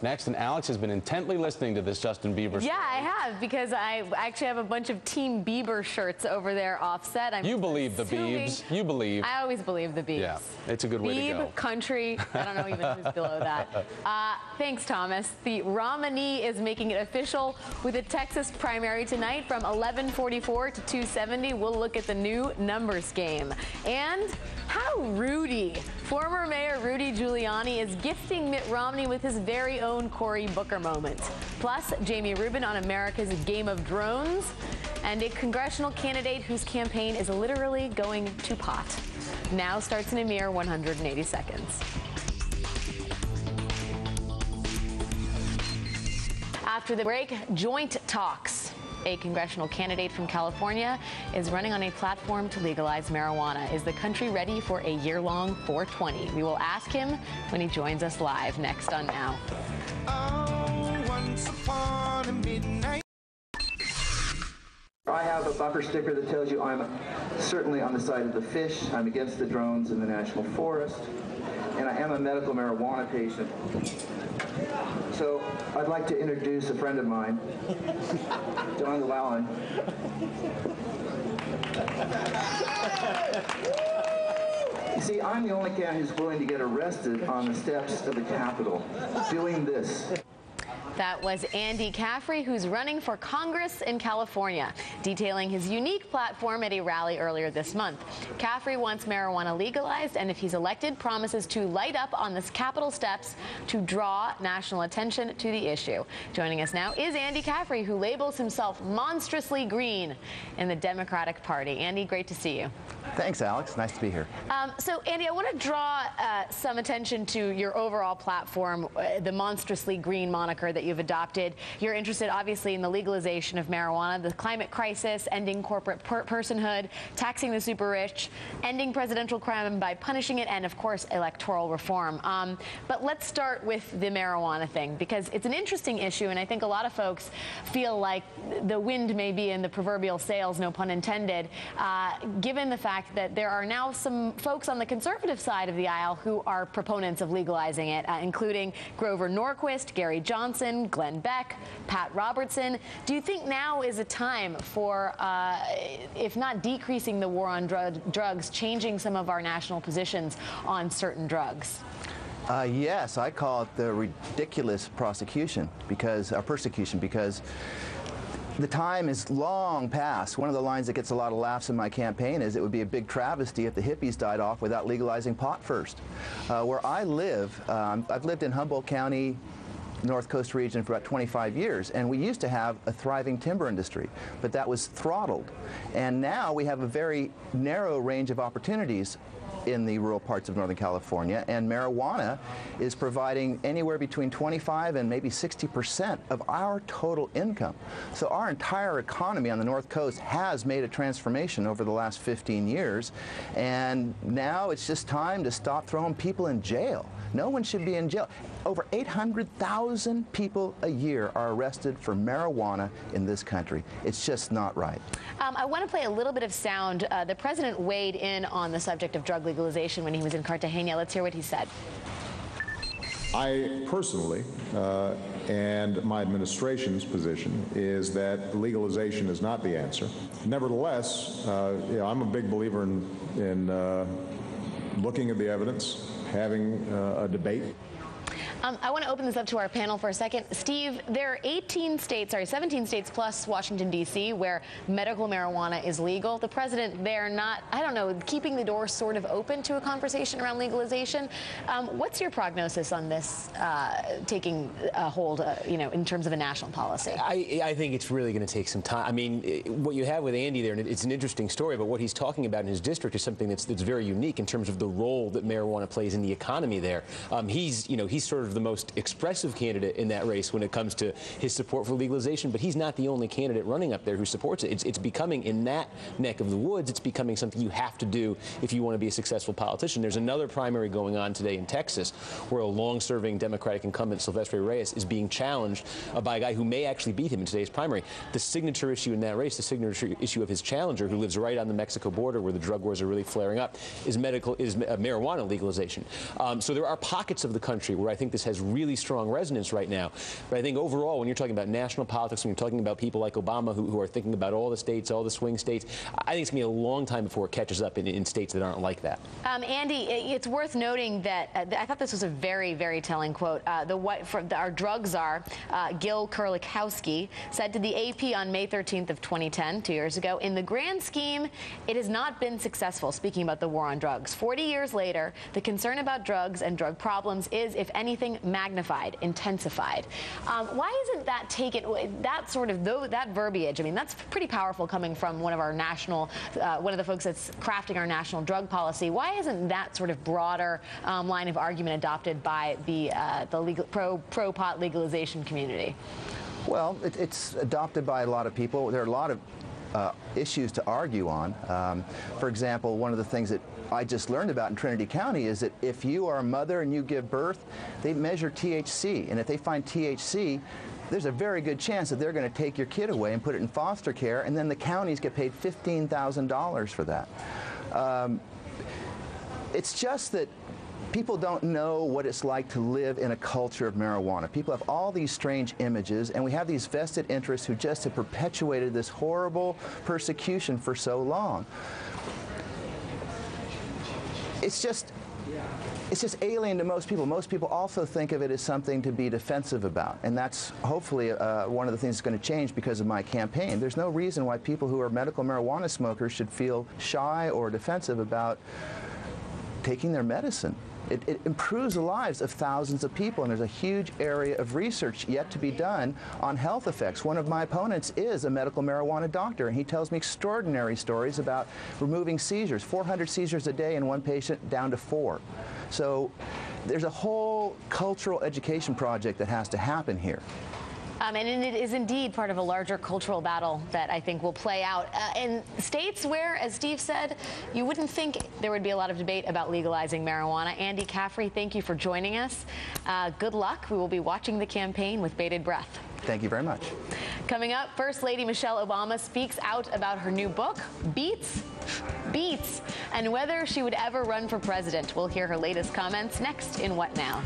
Next, and Alex has been intently listening to this Justin Bieber story. Yeah, I have, because I actually have a bunch of Team Bieber shirts over there offset. You believe the Biebs. You believe. I always believe the Biebs. Yeah, it's a good way to go. Bieb, country, I don't know even who's below that. Thanks, Thomas. The nominee is making it official with a Texas primary tonight from 11:44 to 2:70. We'll look at the new numbers game. And how Rudy, former Mayor Rudy Giuliani, is gifting Mitt Romney with his very own Cory Booker moment. Plus, Jamie Rubin on America's Game of Drones, and a congressional candidate whose campaign is literally going to pot. Now starts in a mere 180 seconds. After the break, joint talks. A congressional candidate from California is running on a platform to legalize marijuana. Is the country ready for a year-long 420? We will ask him when he joins us live next on Now. Oh, once upon a midnight. I have a bumper sticker that tells you I'm certainly on the side of the fish. I'm against the drones in the national forest, and I am a medical marijuana patient. So I'd like to introduce a friend of mine, John Llewellyn. You see, I'm the only candidate who's willing to get arrested on the steps of the Capitol doing this. That was Andy Caffrey, who's running for Congress in California, detailing his unique platform at a rally earlier this month. Caffrey wants marijuana legalized, and if he's elected, promises to light up on the Capitol steps to draw national attention to the issue. Joining us now is Andy Caffrey, who labels himself monstrously green in the Democratic Party. Andy, great to see you. Thanks, Alex. Nice to be here. So, Andy, I want to draw some attention to your overall platform, the monstrously green moniker that you've adopted. You're interested, obviously, in the legalization of marijuana, the climate crisis, ending corporate personhood, taxing the super rich, ending presidential crime by punishing it, and, of course, electoral reform. But let's start with the marijuana thing, because it's an interesting issue, and I think a lot of folks feel like the wind may be in the proverbial sails, no pun intended, given the fact that there are now some folks on the conservative side of the aisle who are proponents of legalizing it, including Grover Norquist, Gary Johnson, Glenn Beck, Pat Robertson. Do you think now is a time for, if not decreasing the war on drugs, changing some of our national positions on certain drugs? Yes, I call it the ridiculous persecution because the time is long past. One of the lines that gets a lot of laughs in my campaign is it would be a big travesty if the hippies died off without legalizing pot first. Where I live, I've lived in Humboldt County, North Coast region for about 25 years, and we used to have a thriving timber industry, but that was throttled. And now we have a very narrow range of opportunities in the rural parts of Northern California, and marijuana is providing anywhere between 25 and maybe 60% of our total income. So our entire economy on the North Coast has made a transformation over the last 15 years, and now it's just time to stop throwing people in jail. No one should be in jail. Over 800,000 people a year are arrested for marijuana in this country. It's just not right. I want to play a little bit of sound. The president weighed in on the subject of drug legalization when he was in Cartagena. Let's hear what he said. I personally, and my administration's position, is that legalization is not the answer. Nevertheless, I'm a big believer in looking at the evidence, having a debate. I want to open this up to our panel for a second. Steve, there are 17 states plus Washington, D.C., where medical marijuana is legal. The president there not, I don't know, keeping the door sort of open to a conversation around legalization. What's your prognosis on this taking a hold, in terms of a national policy? I think it's really going to take some time. I mean, what you have with Andy there, and it's an interesting story, but what he's talking about in his district is something that's very unique in terms of the role that marijuana plays in the economy there. He's sort of the most expressive candidate in that race when it comes to his support for legalization, but he's not the only candidate running up there who supports it. It's becoming, in that neck of the woods, it's becoming something you have to do if you want to be a successful politician. There's another primary going on today in Texas where a long-serving Democratic incumbent, Silvestre Reyes, is being challenged by a guy who may actually beat him in today's primary. The signature issue in that race, the signature issue of his challenger, who lives right on the Mexico border where the drug wars are really flaring up, is marijuana legalization. So there are pockets of the country where I think this has really strong resonance right now. But I think overall, when you're talking about national politics, when you're talking about people like Obama who are thinking about all the states, all the swing states, I think it's going to be a long time before it catches up in states that aren't like that. Andy, it's worth noting that I thought this was a very, very telling quote. Our drug czar, Gil Kurlikowski, said to the AP on May 13th of 2010, 2 years ago, in the grand scheme, it has not been successful, speaking about the war on drugs. 40 years later, the concern about drugs and drug problems is, if anything, magnified, intensified. Why isn't that taken, that verbiage, I mean, that's pretty powerful coming from one of our national, one of the folks that's crafting our national drug policy. Why isn't that sort of broader line of argument adopted by the pro-pot legalization community? Well, it's adopted by a lot of people. There are a lot of issues to argue on. For example, one of the things that I just learned about in Trinity County is that if you are a mother and you give birth, they measure THC, and if they find THC, there's a very good chance that they're going to take your kid away and put it in foster care, and then the counties get paid $15,000 for that. It's just that people don't know what it's like to live in a culture of marijuana. People have all these strange images, and we have these vested interests who just have perpetuated this horrible persecution for so long. It's just alien to most people. Most people also think of it as something to be defensive about, and that's hopefully one of the things that's going to change because of my campaign. There's no reason why people who are medical marijuana smokers should feel shy or defensive about taking their medicine. It improves the lives of thousands of people, and there's a huge area of research yet to be done on health effects. One of my opponents is a medical marijuana doctor, and he tells me extraordinary stories about removing seizures, 400 seizures a day in one patient down to 4. So there's a whole cultural education project that has to happen here. And it is indeed part of a larger cultural battle that I think will play out in states where, as Steve said, you wouldn't think there would be a lot of debate about legalizing marijuana. Andy Caffrey, thank you for joining us. Good luck. We will be watching the campaign with bated breath. Thank you very much. Coming up, First Lady Michelle Obama speaks out about her new book, Beats, and whether she would ever run for president. We'll hear her latest comments next in What Now?